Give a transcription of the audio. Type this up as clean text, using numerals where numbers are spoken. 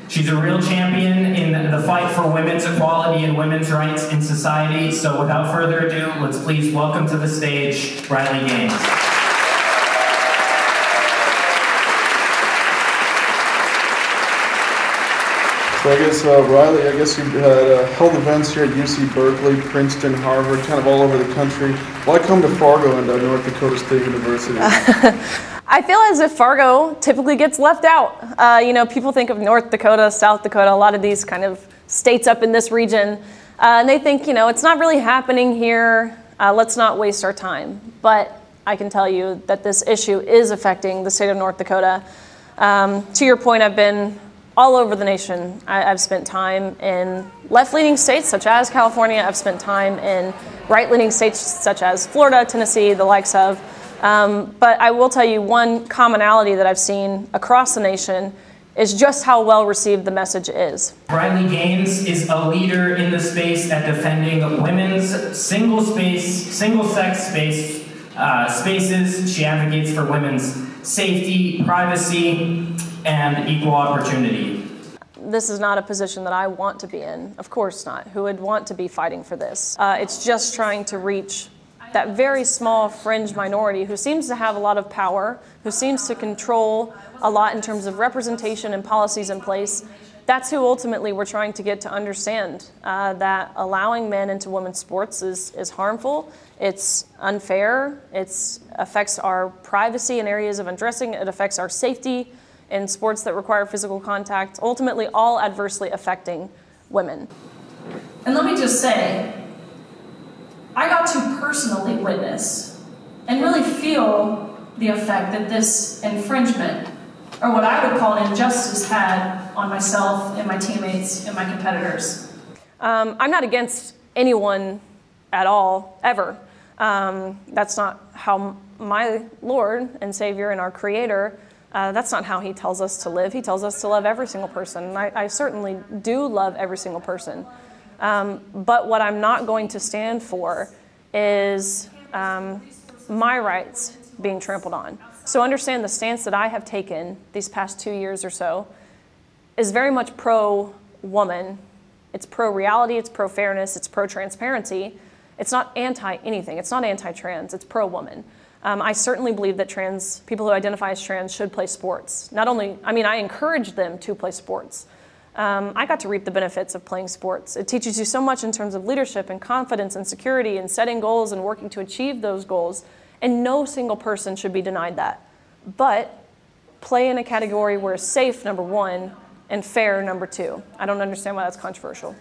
She's a real champion in the fight for women's equality and women's rights in society. So without further ado, let's please welcome to the stage Riley Gaines. So I guess, Riley, I guess you've held events here at UC Berkeley, Princeton, Harvard, kind of all over the country. Why come to Fargo and North Dakota State University? I feel as if Fargo typically gets left out. People think of North Dakota, South Dakota, a lot of these kind of states up in this region, and they think, it's not really happening here. Let's not waste our time. But I can tell you that this issue is affecting the state of North Dakota. To your point, I've been all over the nation. I've spent time in left-leaning states such as California. I've spent time in right-leaning states such as Florida, Tennessee, the likes of. But I will tell you one commonality that I've seen across the nation is just how well received the message is. Riley Gaines is a leader in the space at defending women's single-sex spaces. She advocates for women's safety, privacy, and equal opportunity. This is not a position that I want to be in. Of course not. Who would want to be fighting for this? It's just trying to reach that very small fringe minority who seems to have a lot of power, who seems to control a lot in terms of representation and policies in place. That's who ultimately we're trying to get to understand that allowing men into women's sports is harmful, it's unfair, it affects our privacy in areas of undressing, it affects our safety in sports that require physical contact, ultimately all adversely affecting women. And let me just say, I got to personally witness and really feel the effect that this infringement, or what I would call an injustice, had on myself and my teammates and my competitors. I'm not against anyone at all, ever. That's not how my Lord and Savior and our Creator, that's not how He tells us to live. He tells us to love every single person. And I certainly do love every single person. But what I'm not going to stand for is my rights being trampled on. So understand the stance that I have taken these past 2 years or so is very much pro-woman. It's pro-reality, it's pro-fairness, it's pro-transparency. It's not anti-anything. It's not anti-trans, it's pro-woman. I certainly believe that people who identify as trans should play sports. I encourage them to play sports. I got to reap the benefits of playing sports. It teaches you so much in terms of leadership and confidence and security and setting goals and working to achieve those goals. And no single person should be denied that. But play in a category where safe, number one, and fair, number two. I don't understand why that's controversial.